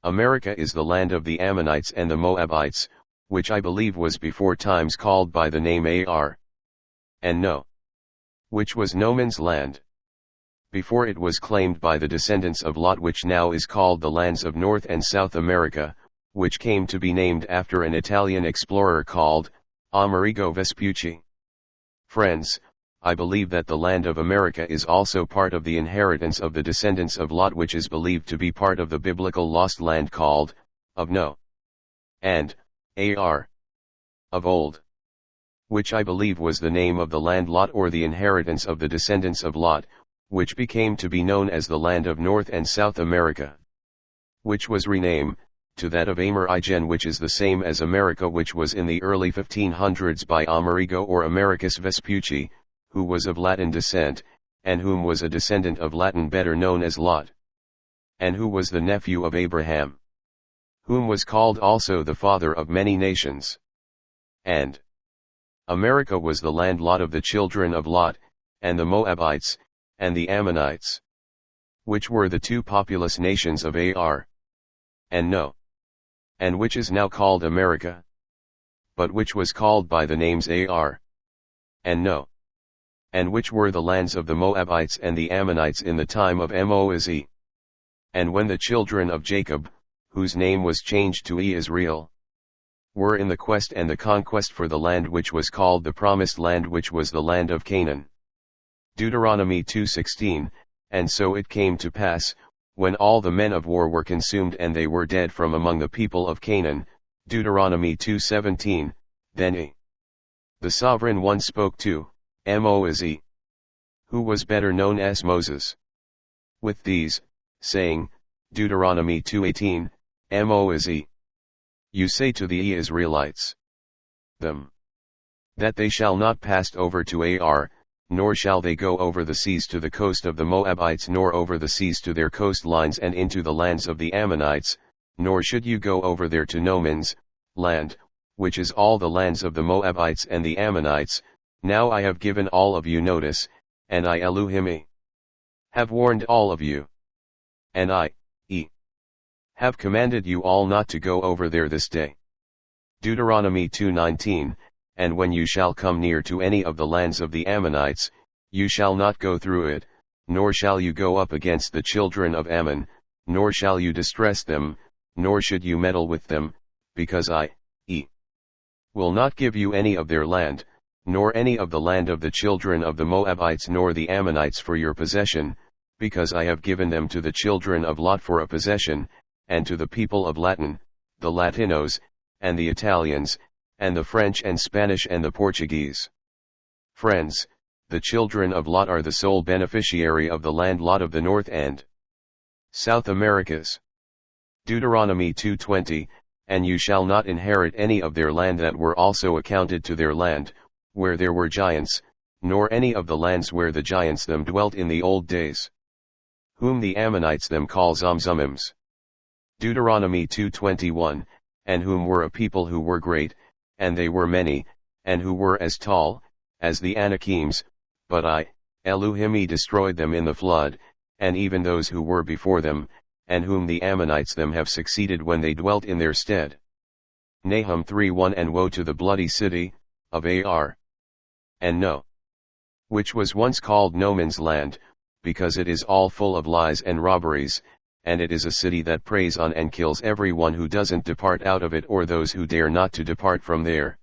America is the land of the Ammonites and the Moabites, which I believe was before times called by the name Ar. And No, which was Noman's land, before it was claimed by the descendants of Lot, which now is called the lands of North and South America, which came to be named after an Italian explorer called Amerigo Vespucci. Friends, I believe that the land of America is also part of the inheritance of the descendants of Lot, which is believed to be part of the biblical lost land called, of No, and Ar, of old, which I believe was the name of the land Lot, or the inheritance of the descendants of Lot, which became to be known as the land of North and South America, which was renamed to that of Amerindian, which is the same as America, which was in the early 1500s by Amerigo or Americus Vespucci, who was of Latin descent, and whom was a descendant of Latin better known as Lot, and who was the nephew of Abraham, whom was called also the father of many nations. And America was the land lot of the children of Lot, and the Moabites, and the Ammonites, which were the two populous nations of Ar and No, and which is now called America, but which was called by the names Ar and No, and which were the lands of the Moabites and the Ammonites in the time of Moaz. And when the children of Jacob, whose name was changed to Israel, were in the quest and the conquest for the land which was called the promised land, which was the land of Canaan. Deuteronomy 2:16, and so it came to pass, when all the men of war were consumed and they were dead from among the people of Canaan, Deuteronomy 2:17, then the sovereign one spoke to Moaz, who was better known as Moses, with these, saying, Deuteronomy 2:18, Moaz, you say to the Israelites, them, that they shall not pass over to Ar, nor shall they go over the seas to the coast of the Moabites, nor over the seas to their coastlines and into the lands of the Ammonites, nor should you go over there to Noman's land, which is all the lands of the Moabites and the Ammonites. Now I have given all of you notice, and I Elu'hymn have warned all of you. And I have commanded you all not to go over there this day. Deuteronomy 2:19, and when you shall come near to any of the lands of the Ammonites, you shall not go through it, nor shall you go up against the children of Ammon, nor shall you distress them, nor should you meddle with them, because I will not give you any of their land, nor any of the land of the children of the Moabites nor the Ammonites for your possession, because I have given them to the children of Lot for a possession, and to the people of Latin, the Latinos, and the Italians, and the French and Spanish and the Portuguese. Friends, the children of Lot are the sole beneficiary of the land lot of the North and South Americas. Deuteronomy 2:20, and you shall not inherit any of their land that were also accounted to their land, where there were giants, nor any of the lands where the giants them dwelt in the old days, whom the Ammonites them call Zamzummims. Deuteronomy 2:21, and whom were a people who were great, and they were many, and who were as tall as the Anakims, but I, Elu'hymn, destroyed them in the flood, and even those who were before them, and whom the Ammonites them have succeeded when they dwelt in their stead. Nahum 3:1, and woe to the bloody city of Ar and No, which was once called Noman's land, because it is all full of lies and robberies, and it is a city that preys on and kills everyone who doesn't depart out of it, or those who dare not to depart from there.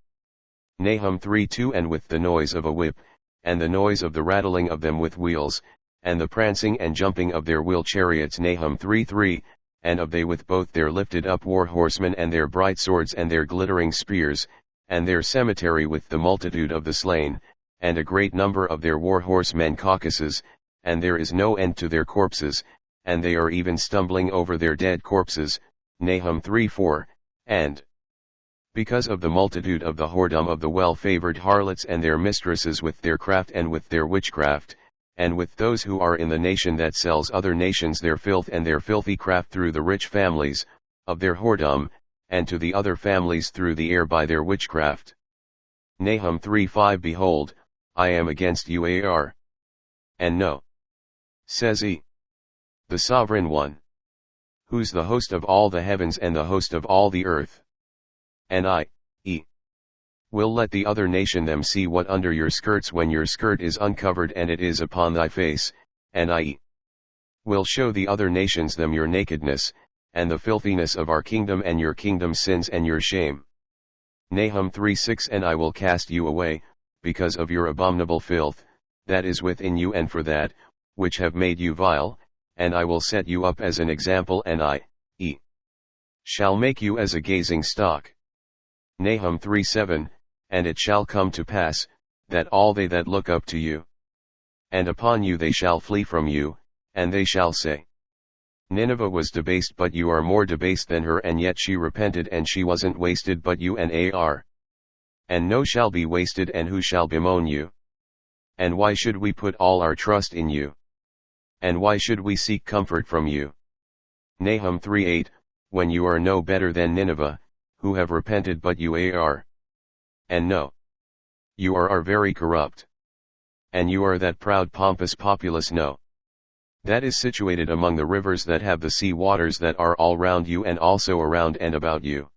Nahum 3:2, and with the noise of a whip, and the noise of the rattling of them with wheels, and the prancing and jumping of their wheel chariots. Nahum 3:3, and of they with both their lifted up war horsemen and their bright swords and their glittering spears, and their cemetery with the multitude of the slain, and a great number of their war horsemen carcasses, and there is no end to their corpses, and they are even stumbling over their dead corpses. Nahum 3:4, and because of the multitude of the whoredom of the well-favored harlots and their mistresses with their craft and with their witchcraft, and with those who are in the nation that sells other nations their filth and their filthy craft through the rich families of their whoredom, and to the other families through the air by their witchcraft. Nahum 3:5, behold, I am against you Ar and No, says he, the sovereign one. who's the host of all the heavens and the host of all the earth. And will let the other nation them see what under your skirts when your skirt is uncovered and it is upon thy face, and will show the other nations them your nakedness, and the filthiness of our kingdom and your kingdom's sins and your shame. Nahum 3:6 And I will cast you away, because of your abominable filth, that is within you and for that, which have made you vile, and I will set you up as an example and shall make you as a gazing stock. Nahum 3:7 And it shall come to pass, that all they that look up to you, and upon you they shall flee from you, and they shall say, Nineveh was debased but you are more debased than her and yet she repented and she wasn't wasted but you and and no shall be wasted and who shall bemoan you? And why should we put all our trust in you? And why should we seek comfort from you? Nahum 3:8 When you are no better than Nineveh, who have repented but you and no. You are very corrupt. And you are that proud pompous populace no. That is situated among the rivers that have the sea waters that are all round you and also around and about you.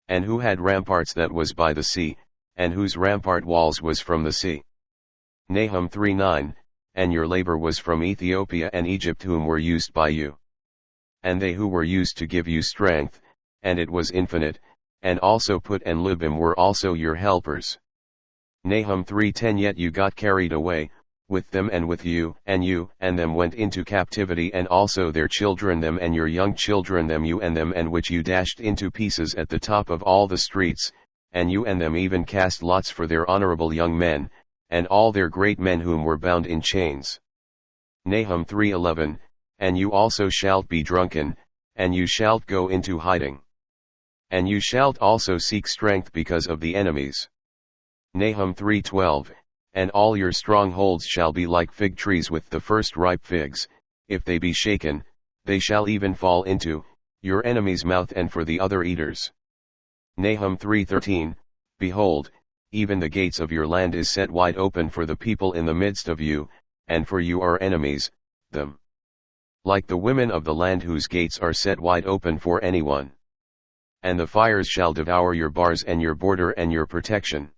And who had ramparts that was by the sea, and whose rampart walls was from the sea. Nahum 3:9 And your labor was from Ethiopia and Egypt whom were used by you. And they who were used to give you strength, and it was infinite, and also Put and Lubim were also your helpers. Nahum 3:10 Yet you got carried away, with them and with you and them went into captivity and also their children them and your young children them you and them and which you dashed into pieces at the top of all the streets, and you and them even cast lots for their honorable young men, and all their great men whom were bound in chains. Nahum 3:11 And you also shalt be drunken, and you shalt go into hiding. And you shalt also seek strength because of the enemies. Nahum 3:12 And all your strongholds shall be like fig trees with the first ripe figs, if they be shaken, they shall even fall into your enemy's mouth and for the other eaters. Nahum 3:13 Behold, even the gates of your land is set wide open for the people in the midst of you, and for you are enemies, them. Like the women of the land whose gates are set wide open for anyone. And the fires shall devour your bars and your border and your protection.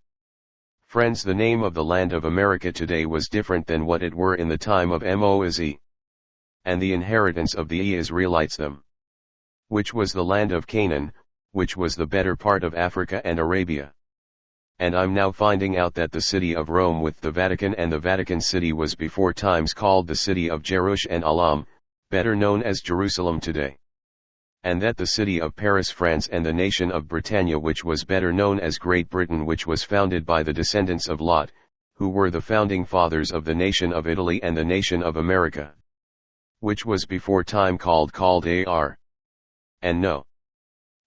Friends, the name of the land of America today was different than what it were in the time of Moses. And the inheritance of the Israelites them. Which was the land of Canaan, which was the better part of Africa and Arabia. And I'm now finding out that the city of Rome with the Vatican and the Vatican City was before times called the city of Jerusalem, better known as Jerusalem today. And that the city of Paris, France, and the nation of Britannia, which was better known as Great Britain, which was founded by the descendants of Lot, who were the founding fathers of the nation of Italy and the nation of America, which was before time called and no,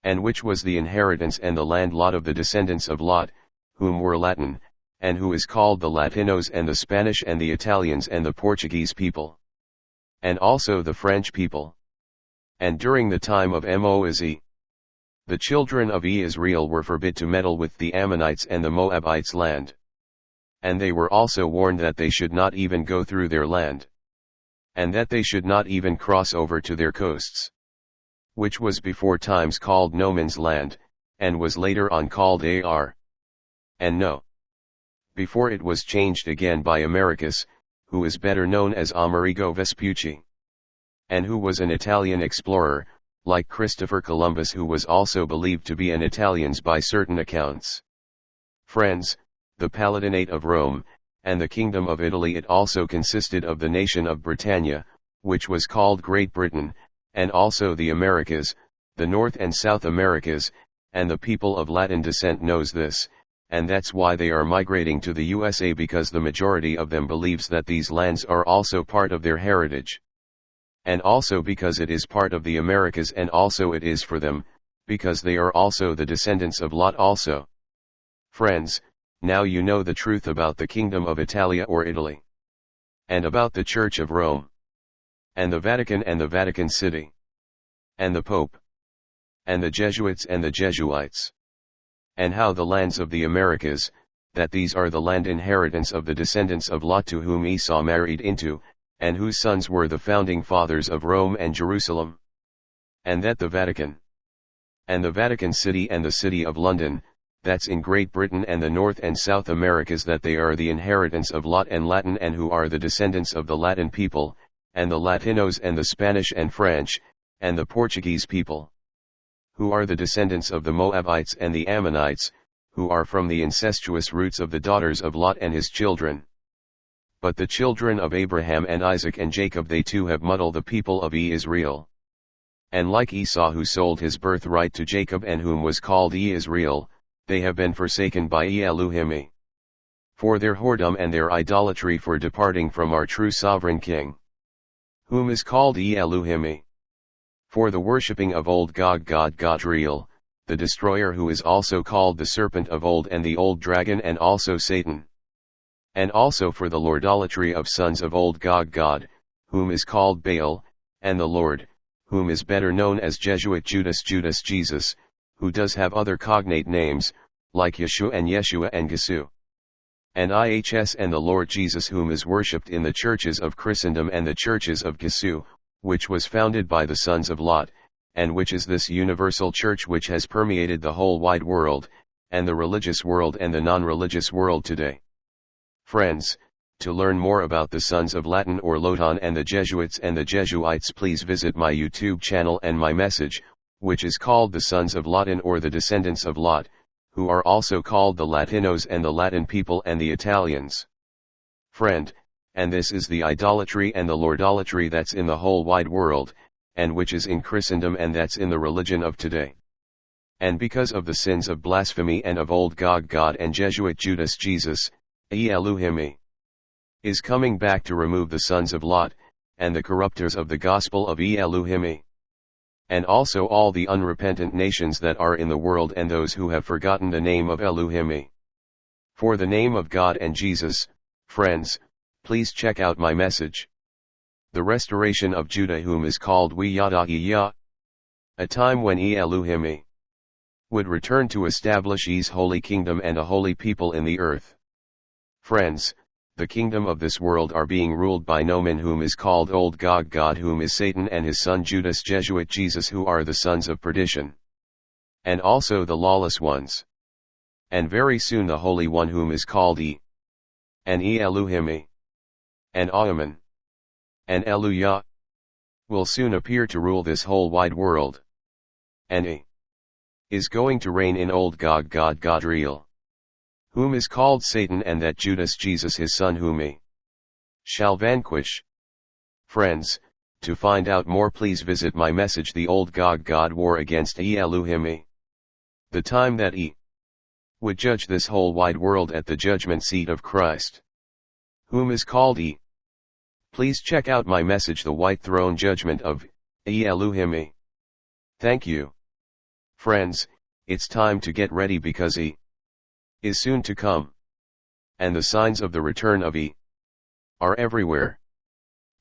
and which was the inheritance and the land lot of the descendants of Lot, whom were Latin, and who is called the Latinos and the Spanish and the Italians and the Portuguese people, and also the French people. And during the time of Moses, the children of Israel were forbid to meddle with the Ammonites and the Moabites' land. And they were also warned that they should not even go through their land. And that they should not even cross over to their coasts. Which was before times called Noman's land, and was later on called and no. Before it was changed again by Americus, who is better known as Amerigo Vespucci. And who was an Italian explorer, like Christopher Columbus, who was also believed to be an Italian by certain accounts. Friends, the Palatinate of Rome, and the Kingdom of Italy, it also consisted of the nation of Britannia, which was called Great Britain, and also the Americas, the North and South Americas, and the people of Latin descent knows this, and that's why they are migrating to the USA, because the majority of them believes that these lands are also part of their heritage. And also because it is part of the Americas, and also it is for them, because they are also the descendants of Lot also. Friends, now you know the truth about the Kingdom of Italia or Italy. And about the Church of Rome. And the Vatican and the Vatican City. And the Pope. And the Jesuits and the Jesuites. And how the lands of the Americas, that these are the land inheritance of the descendants of Lot, to whom Esau married into, and whose sons were the founding fathers of Rome and Jerusalem. and that the Vatican, and the Vatican City and the City of London, that's in Great Britain and the North and South Americas, that they are the inheritance of Lot and Latin, and who are the descendants of the Latin people, and the Latinos and the Spanish and French, and the Portuguese people, who are the descendants of the Moabites and the Ammonites, who are from the incestuous roots of the daughters of Lot and his children. But the children of Abraham and Isaac and Jacob, they too have muddled the people of Israel. And like Esau, who sold his birthright to Jacob and whom was called Israel, they have been forsaken by Elu'hymn, for their whoredom and their idolatry, for departing from our true sovereign King, whom is called Elu'hymn, for the worshipping of old God Godriel, the destroyer, who is also called the serpent of old and the old dragon and also Satan, and also for the lordolatry of sons of old God, whom is called Baal, and the Lord, whom is better known as Jesuit Judas Jesus, who does have other cognate names, like Yeshua and Gisu. And IHS, and the Lord Jesus, whom is worshipped in the churches of Christendom and the churches of Gisu, which was founded by the sons of Lot, and which is this universal church which has permeated the whole wide world, and the religious world and the non-religious world today. Friends, to learn more about the sons of Latin or Lotan and the Jesuits and the Jesuites, please visit my YouTube channel and my message, which is called the Sons of Latin or the Descendants of Lot, who are also called the Latinos and the Latin people and the Italians. Friend, and this is the idolatry and the lordolatry that's in the whole wide world, and which is in Christendom, and that's in the religion of today. And because of the sins of blasphemy and of old God and Jesuit Judas Jesus, Elu'hymn is coming back to remove the sons of Lot, and the corrupters of the gospel of Elu'hymn, and also all the unrepentant nations that are in the world, and those who have forgotten the name of Elu'hymn. For the name of God and Jesus, friends, please check out my message. The restoration of Judah, whom is called Yah, a time when Elu'hymn would return to establish his holy kingdom and a holy people in the earth. Friends, the kingdom of this world are being ruled by Noman, whom is called old God, whom is Satan, and his son Judas Jesuit Jesus, who are the sons of perdition, and also the lawless ones. And very soon the Holy One, whom is called and Elu'hymn, and Noman, and Elu'hymn, will soon appear to rule this whole wide world. And is going to reign in old God Godriel, whom is called Satan, and that Judas Jesus his son, whom shall vanquish. Friends, to find out more, please visit my message, The Old God War Against Elu'hymn. The time that would judge this whole wide world at the judgment seat of Christ, whom is called Please check out my message, The White Throne Judgment of Elu'hymn. Thank you. Friends, it's time to get ready, because is soon to come. And the signs of the return of are everywhere.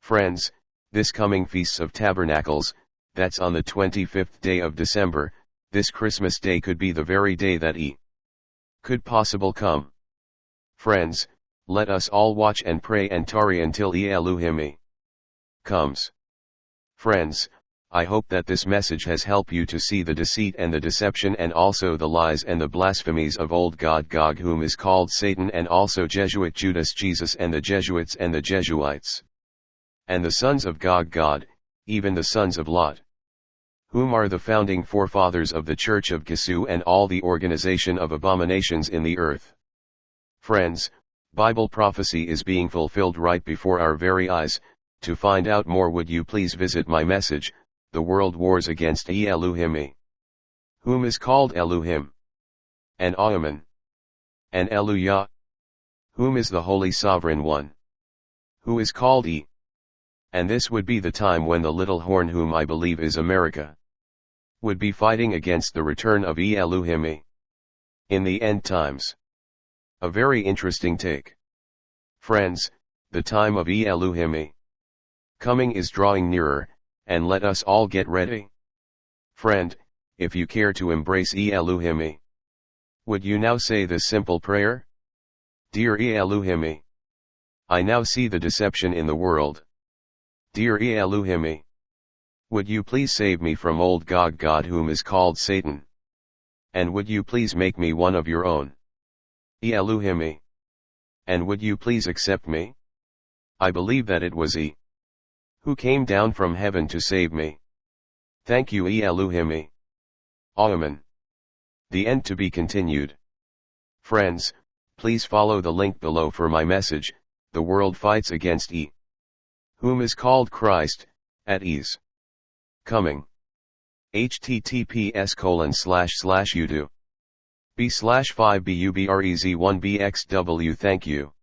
Friends, this coming Feasts of Tabernacles, that's on the 25th day of December, this Christmas day could be the very day that could possible come. Friends, let us all watch and pray and tarry until Elu'hymn comes. Friends, I hope that this message has helped you to see the deceit and the deception and also the lies and the blasphemies of old God whom is called Satan, and also Jesuit Judas Jesus and the Jesuits and the Jesuites, and the sons of God, even the sons of Lot, whom are the founding forefathers of the Church of Gisu and all the organization of abominations in the earth. Friends, Bible prophecy is being fulfilled right before our very eyes. To find out more, would you please visit my message, The World Wars Against Elu'hymn, whom is called Elu'hymn, and Noman, and Elu'hymn, whom is the Holy Sovereign One, who is called And this would be the time when the little horn, whom I believe is America, would be fighting against the return of Elu'hymn in the end times. A very interesting take. Friends, the time of Elu'hymn coming is drawing nearer, and let us all get ready. Friend, if you care to embrace Elu'hymn, would you now say this simple prayer? Dear Elu'hymn, I now see the deception in the world. Dear Elu'hymn, Would you please save me from old Gog God whom is called Satan? And would you please make me one of your own? Elu'hymn. And would you please accept me? I believe that it was He who came down from heaven to save me. Thank you Elu'hymn. Amen. The end to be continued. Friends, please follow the link below for my message, The World Fights Against E. Whom is called Christ, at ease. Coming. https://youtube. b/5bubrez1bxw. Thank you.